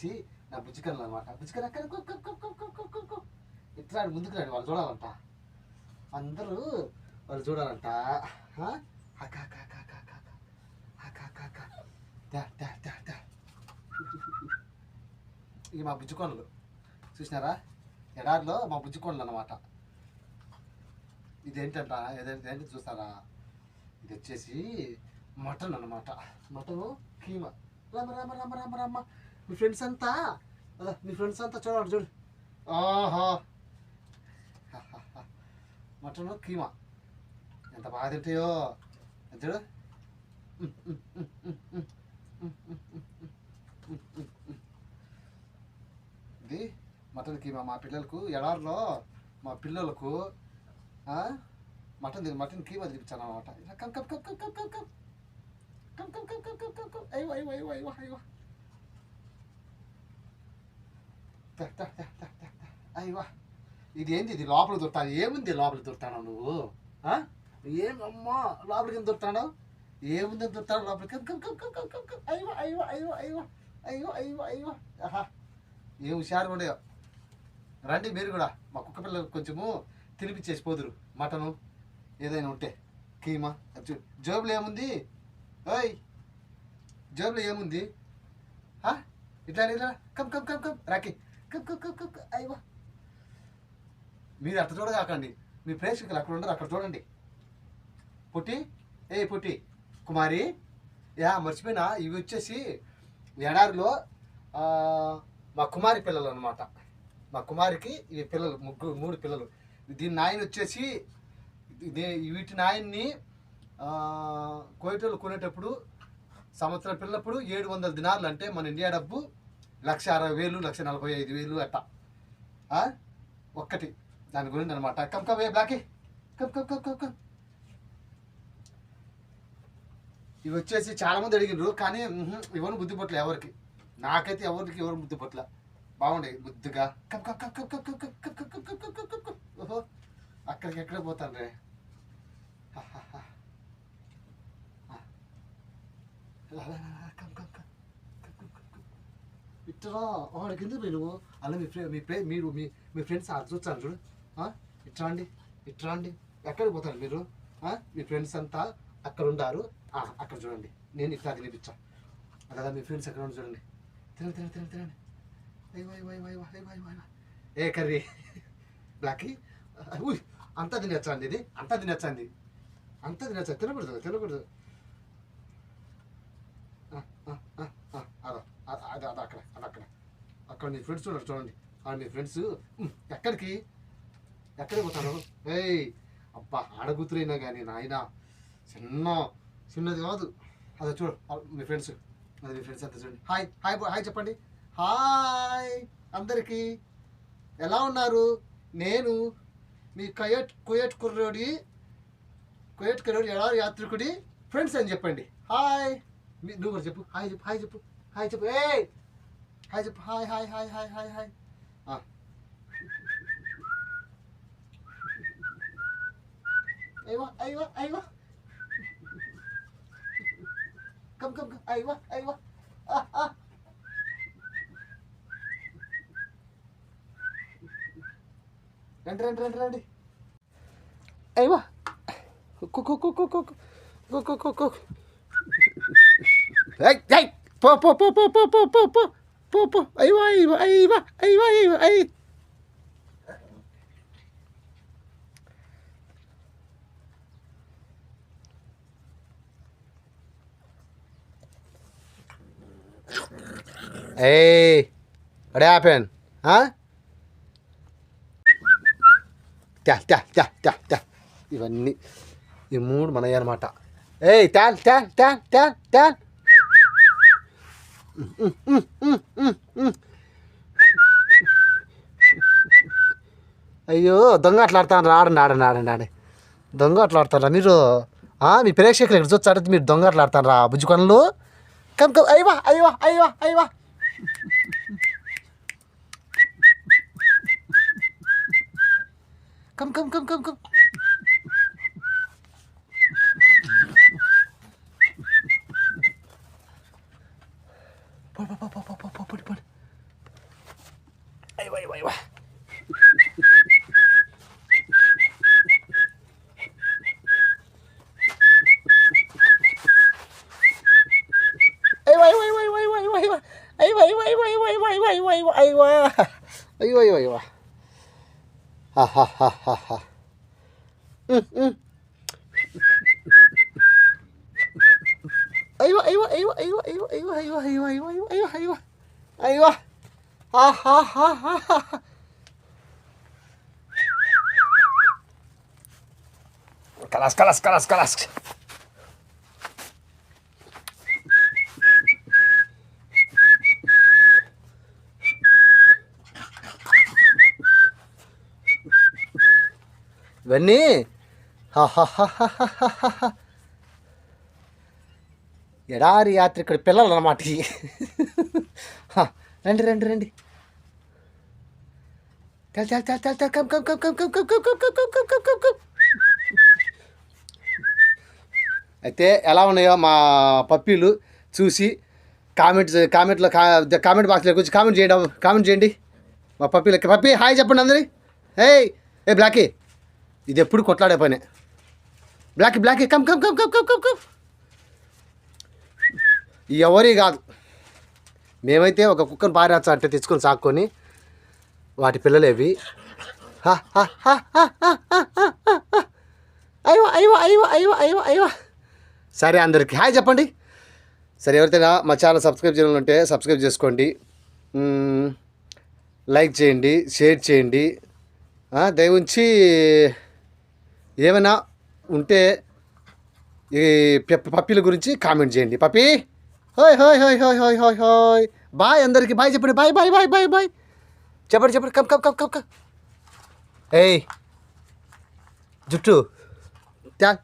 వచ్చేసి నా బుజ్జికన్లు అనమాట. బుజ్జికన్ అక్కడ ఇట్లా ముందుకు రాడు, వాళ్ళు చూడాలంట, అందరూ వాళ్ళు చూడాలంట. ఇక మా బుజ్జికొండలు చూసినారా, ఎడారిలో మా బుజ్జికొండలు అన్నమాట. ఇదేంటంట, ఇదేంటి చూస్తారా, ఇది వచ్చేసి మటన్ అన్నమాట. మటను కీమా. రామ రామ రామ రామ రామ, మీ ఫ్రెండ్స్ అంతా చూడండి, చూడు. ఆహా, మటను కీమా ఎంత బాగా తింటాయో చూడు. ఇది మటన్ కీమా. మా పిల్లలకు ఎడారిలో మా పిల్లలకు మటన్ కీమా తినిపించాను అనమాట. అయ్యవా, ఇది ఏంది, ఇది లోపల దొరుకుతాను. ఏముంది లోపల దొరుకుతాను నువ్వు? ఏమమ్మా లోపలికి ఎందుకు దొరుకుతాను? ఏముంది దొరుకుతాను లోపలికి? అయ్యో అయ్యో అయ్యో అయ్యో అయ్యో అయ్యో అయ్యో. ఆహా, ఏం హుషారుగా ఉండేవో. రండి మీరు కూడా, మా కుక్క పిల్లలకు కొంచెము తినిపించేసి పోదురు. మటను ఏదైనా ఉంటే, కీమా. జోబులో ఏముంది? ఓయ్, జోబులో ఏముంది? ఇట్లా ఇలా కమ్ కమ్ కమ్ కమ్ రాకి కమ్ కమ్ కమ్ కమ్. అయ్యో, మీరు అట్లా చూడగాకండి, మీ ప్రేక్షకులు అక్కడ ఉండరు, అక్కడ చూడండి. పుట్టి పుట్టి కుమారి, మర్చిపోయినా, ఇవి వచ్చేసి ఎడారిలో మా కుమారి పిల్లలు అనమాట. మా కుమారికి ఇవి పిల్లలు, 3 పిల్లలు. దీని నాయన వచ్చేసి వీటి నాయన్ని కోయటోళ్ళు కొనేటప్పుడు సంవత్సరం పిల్లప్పుడు 700 దినార్లు, అంటే మన ఇండియా డబ్బు 1,60,000 1,45,000 అట్ట ఒక్కటి. దాని గురించి అనమాట. కమ్ కమ్ బ్లాకి come come come come come. ఇవి వచ్చేసి చాలామంది అడిగినారు, కానీ ఎవరు బుద్ధి పట్ల ఎవరికి, నాకైతే ఎవరికి బుద్ధి పట్ల బాగుండే బుద్ధిగా. Come come come come come come come come come come come come. ఓహో, అక్కడికి ఎక్కడ పోతాను రే. ఇట్లా వాడికి ఎందుకు నువ్వు అలా మీరు మీ ఫ్రెండ్స్ చూస్తాను చూడు. ఇట్లా అండి, ఇట్లా అండి. ఎక్కడికి పోతారు మీరు? మీ ఫ్రెండ్స్ అంతా అక్కడ ఉండారు, అక్కడ చూడండి. నేను ఇట్లా తినిపించా కదా, మీ ఫ్రెండ్స్ ఎక్కడ ఉండి చూడండి. తినండి తినండి తినండి తినండి. ఏ కర్రీ బ్లాక్కి అంతా తినచ్చండి, ఇది అంతా తినచ్చండి, అంతా తినచ్చా. తినకూడదు తినకూడదు. అది అక్కడ అక్కడ మీ ఫ్రెండ్స్ చూడండి, చూడండి. మీ ఫ్రెండ్స్ ఎక్కడికి పోతారు? అబ్బా, ఆడగుతురైనా కానీ నాయన చిన్నది కాదు. అదే చూడు మీ ఫ్రెండ్స్, అది మీ ఫ్రెండ్స్ అంతా చూడండి. హాయ్ హాయ్ హాయ్ చెప్పండి. హాయ్ అందరికీ, ఎలా ఉన్నారు? నేను మీ కుయట్ కుర్రోడి ఎడారి యాత్రికుడి ఫ్రెండ్స్ అని చెప్పండి. హాయ్, నువ్వు కూడా చెప్పు. హాయ్ చెప్పు, హాయ్ చెప్పు, హాయ్ చెప్పు. హాయ్ చెప్పు. Hi hi hi hi hi hi. అయ్యో అయ్యో అయ్యో, కమ్ కమ్ కమ్. అయ్యో అయ్యో, రండి రండి రండి రండి. అయ్యో పో పో పో పో పో పో పో పో పో పో. అయ్యో అయ్యో అయ్యో అయ్యో అయ్యో అయ్యో. What happened? ఇవన్నీ ఈ 3 మనయ్య అనమాట. టాల్. అయ్యో, దొంగ అట్లా ఆడతాను. ఆడండి. దొంగ అట్లా ఆడతారా మీరు? మీ ప్రేక్షకులు ఇక్కడ చూసి మీరు దొంగ అట్లా ఆడతాను రా బుజ్జి కొనలు. Come come. అయ్యో. కమ్. పడి. అయ్యో అయ్యో అయ్యో కలాస్ ఇవన్నీ ఎడారి యాత్రికుడి పిల్లలు అన్నమాట. రండి రండి రండి అయితే ఎలా ఉన్నాయో మా పప్పీలు చూసి కామెంట్ బాక్స్లో వచ్చి కామెంట్ చేయండి మా పప్పీలకి. పప్పీ హాయ్ చెప్పండి అందరి. ఏ బ్లాకీ, ఇది ఎప్పుడు కొట్లాడే పనే. బ్లాకీ కమ్ ఎవరి కాదు, మేమైతే ఒక కుక్కను పారేచ్చా అంటే తెచ్చుకొని సాక్కొని వాటి పిల్లలేవి. అయ్యో సరే అందరికి హాయ్ చెప్పండి. సరే ఎవరికైనా మా ఛానల్ సబ్స్క్రైబ్ చేయాలి ఉంటే సబ్స్క్రైబ్ చేసుకోండి, లైక్ చేయండి, షేర్ చేయండి. దయవుంచి ఏమైనా ఉంటే ఈ పప్పీల గురించి కామెంట్ చేయండి. పప్పీ హోయ్ హోయ్ హోయ్ హోయ్ హోయ్ హోయ్ హోయ్ బాయ్ అందరికి బాయ్ చెప్పండి. బాయ్ చెప్పండి కమ్ ఏయ్ జుట్టు తెల్